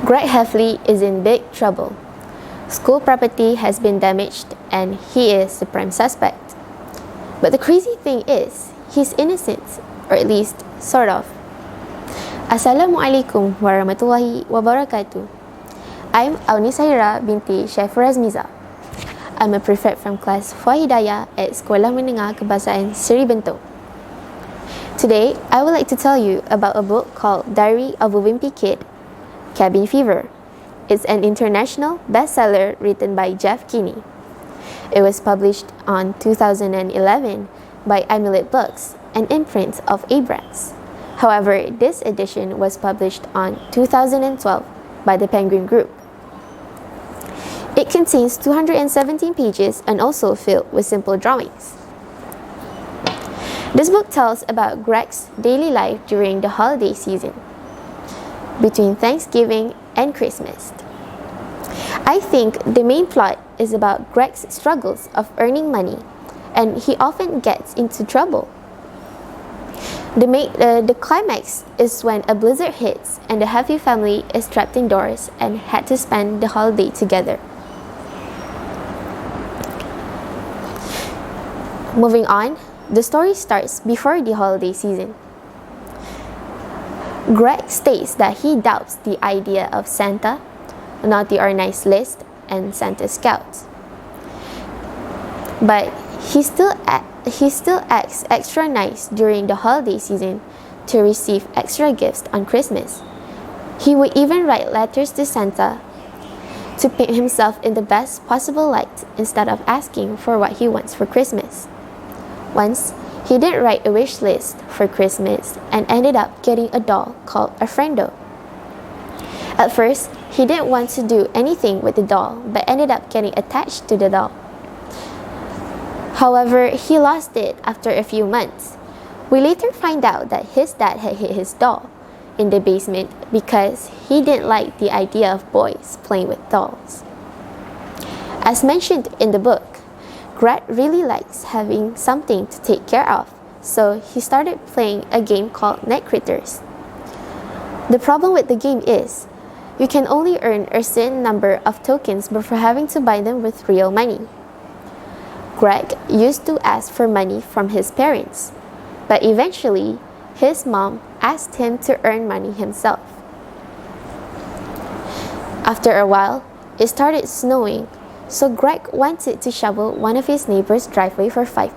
Greg Heffley is in big trouble. School property has been damaged and he is the prime suspect. But the crazy thing is, he's innocent, or at least, sort of. Assalamualaikum warahmatullahi wabarakatuh. I'm Auni Sahira binti Shaiful Razmiza. I'm a prefect from class Hidayah at Sekolah Menengah Kebahasaan Seri Bentong. Today, I would like to tell you about a book called Diary of a Wimpy Kid, Cabin Fever. It's an international bestseller written by Jeff Kinney. It was published on 2011 by Amulet Books, an imprint of Abrax. However, this edition was published on 2012 by the Penguin Group. It contains 217 pages and also filled with simple drawings. This book tells about Greg's daily life during the holiday season, between Thanksgiving and Christmas. I think the main plot is about Greg's struggles of earning money, and he often gets into trouble. The climax is when a blizzard hits and the Heffley family is trapped indoors and had to spend the holiday together. Moving on, the story starts before the holiday season. Greg states that he doubts the idea of Santa, Naughty or Nice list, and Santa Scouts. But he still acts extra nice during the holiday season to receive extra gifts on Christmas. He would even write letters to Santa to paint himself in the best possible light instead of asking for what he wants for Christmas. Once, he did write a wish list for Christmas and ended up getting a doll called a friendo. At first, he didn't want to do anything with the doll but ended up getting attached to the doll. However, he lost it after a few months. We later find out that his dad had hid his doll in the basement because he didn't like the idea of boys playing with dolls. As mentioned in the book, Greg really likes having something to take care of, so he started playing a game called Night Critters. The problem with the game is, you can only earn a certain number of tokens before having to buy them with real money. Greg used to ask for money from his parents, but eventually, his mom asked him to earn money himself. After a while, it started snowing, so Greg wanted to shovel one of his neighbor's driveway for $5.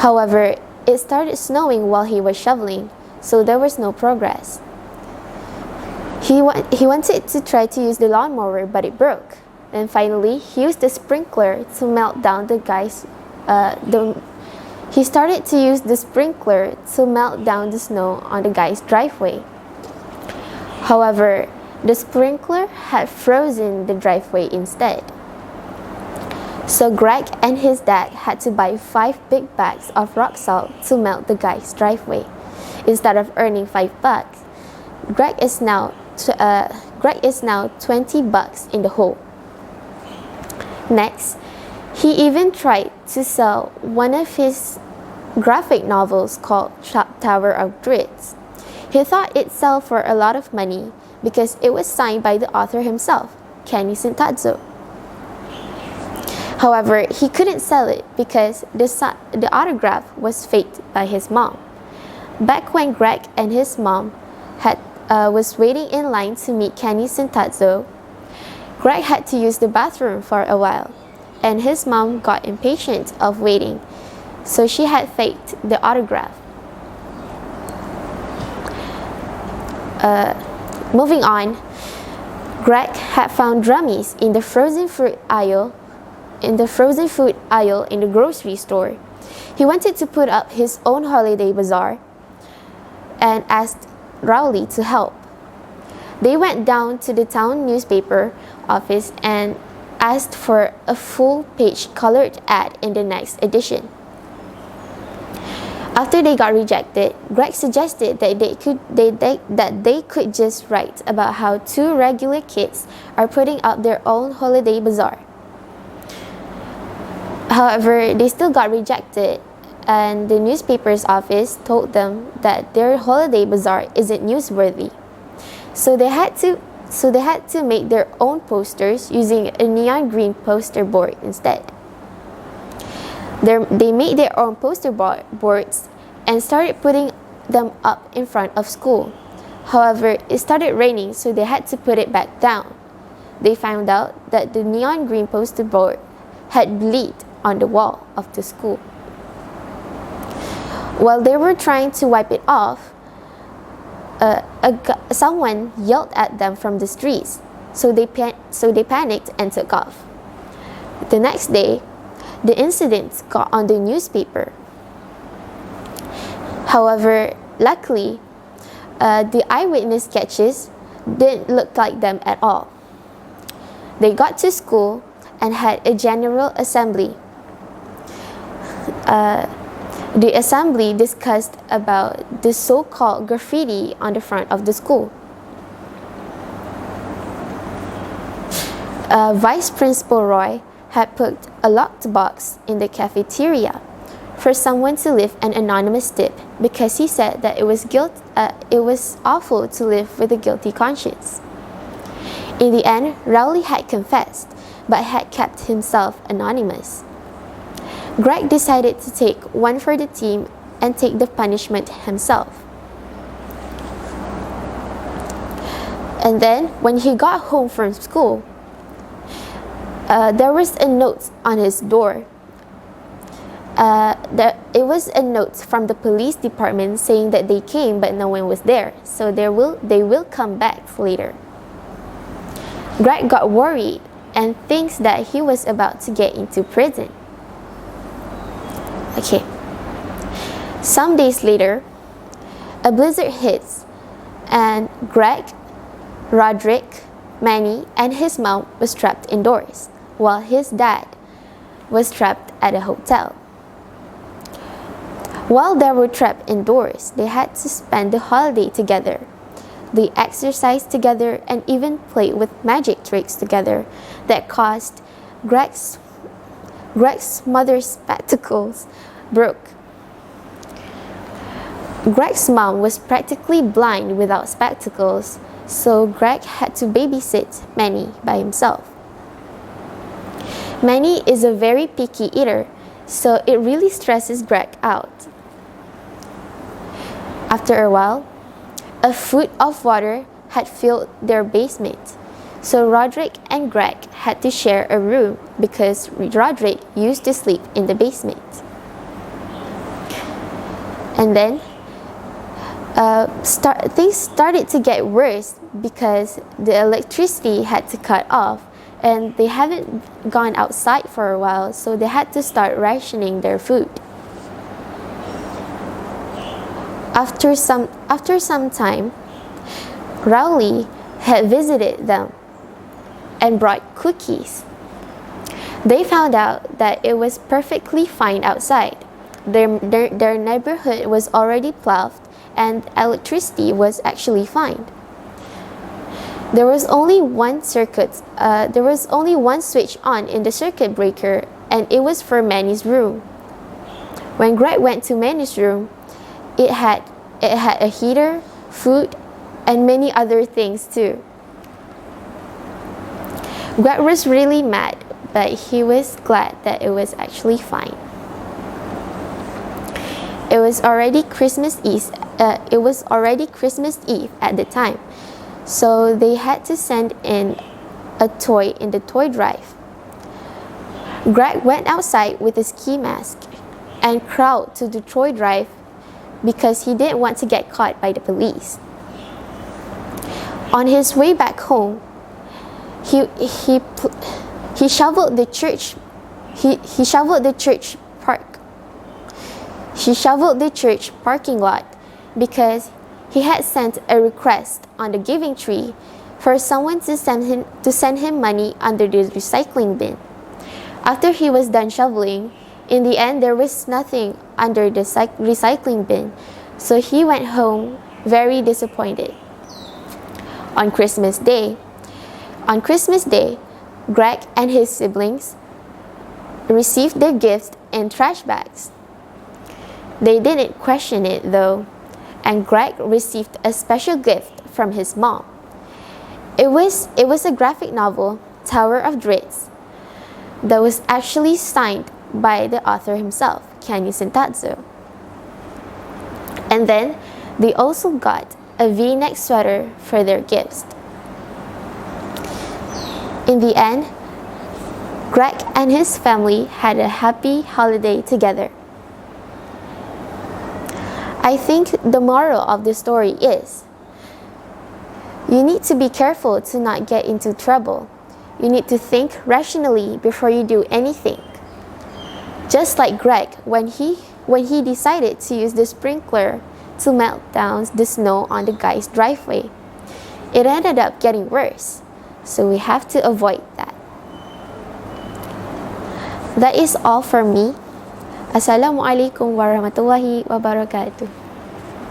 However, it started snowing while he was shoveling, so there was no progress. He wanted to try to use the lawnmower, but it broke. Then finally, he used the sprinkler to melt down the guy's. He started to use the sprinkler to melt down the snow on the guy's driveway. However, the sprinkler had frozen the driveway instead. So Greg and his dad had to buy 5 big bags of rock salt to melt the guy's driveway. Instead of earning $5, Greg is now $20 in the hole. Next, he even tried to sell one of his graphic novels called Tower of Dreads. He thought it'd sell for a lot of money because it was signed by the author himself, Kenny Sintazzo. However, he couldn't sell it because the autograph was faked by his mom. Back when Greg and his mom was waiting in line to meet Kenny Sintazzo, Greg had to use the bathroom for a while, and his mom got impatient of waiting, so she had faked the autograph. Moving on, Greg had found drummies in the frozen food aisle in the grocery store. He wanted to put up his own holiday bazaar and asked Rowley to help. They went down to the town newspaper office and asked for a full-page colored ad in the next edition. After they got rejected, Greg suggested that they could just write about how 2 regular kids are putting up their own holiday bazaar. However, they still got rejected and the newspaper's office told them that their holiday bazaar isn't newsworthy. So they had to make their own posters using a neon green poster board instead. They made their own poster boards and started putting them up in front of school. However, it started raining, so they had to put it back down. They found out that the neon green poster board had bleed on the wall of the school. While they were trying to wipe it off, someone yelled at them from the streets, so they panicked and took off. The next day, the incident got on the newspaper. However, luckily, the eyewitness sketches didn't look like them at all. They got to school and had a general assembly. The assembly discussed about the so-called graffiti on the front of the school. Vice Principal Roy had put a locked box in the cafeteria for someone to leave an anonymous tip because he said that it was awful to live with a guilty conscience. In the end, Rowley had confessed, but had kept himself anonymous. Greg decided to take one for the team and take the punishment himself. And then, when he got home from school, there was a note on his door. It was a note from the police department saying that they came but no one was there, so they will come back later. Greg got worried and thinks that he was about to get into prison. Okay. Some days later, a blizzard hits and Greg, Roderick, Manny, and his mom was trapped indoors, while his dad was trapped at a hotel. While they were trapped indoors, they had to spend the holiday together. They exercised together and even played with magic tricks together that caused Greg's mother's spectacles broke. Greg's mom was practically blind without spectacles, so Greg had to babysit Manny by himself. Manny is a very picky eater, so it really stresses Greg out. After a while, a foot of water had filled their basement, so Roderick and Greg had to share a room because Roderick used to sleep in the basement. And then, things started to get worse because the electricity had to cut off and they haven't gone outside for a while, so they had to start rationing their food. After some time, Rowley had visited them and brought cookies. They found out that it was perfectly fine outside. Their neighborhood was already plowed and electricity was actually fine. There was only one switch on in the circuit breaker, and it was for Manny's room. When Greg went to Manny's room, it had a heater, food, and many other things too. Greg was really mad, but he was glad that it was actually fine. It was already Christmas Eve at the time, so they had to send in a toy in the toy drive. Greg went outside with a ski mask and crawled to the toy drive because he didn't want to get caught by the police. On his way back home, he shoveled the church. He shoveled the church parking lot because he had sent a request on the giving tree for someone to send him money under the recycling bin. After he was done shoveling, in the end there was nothing under the recycling bin, so he went home very disappointed. On Christmas Day, Greg and his siblings received their gifts in trash bags. They didn't question it though, and Greg received a special gift from his mom. It was a graphic novel, Tower of Dreads, that was actually signed by the author himself, Kenny Sintatsu. And then they also got a V-neck sweater for their gifts. In the end, Greg and his family had a happy holiday together. I think the moral of the story is, you need to be careful to not get into trouble. You need to think rationally before you do anything. Just like Greg when he decided to use the sprinkler to melt down the snow on the guy's driveway. It ended up getting worse, so we have to avoid that. That is all for me. Assalamualaikum warahmatullahi wabarakatuh.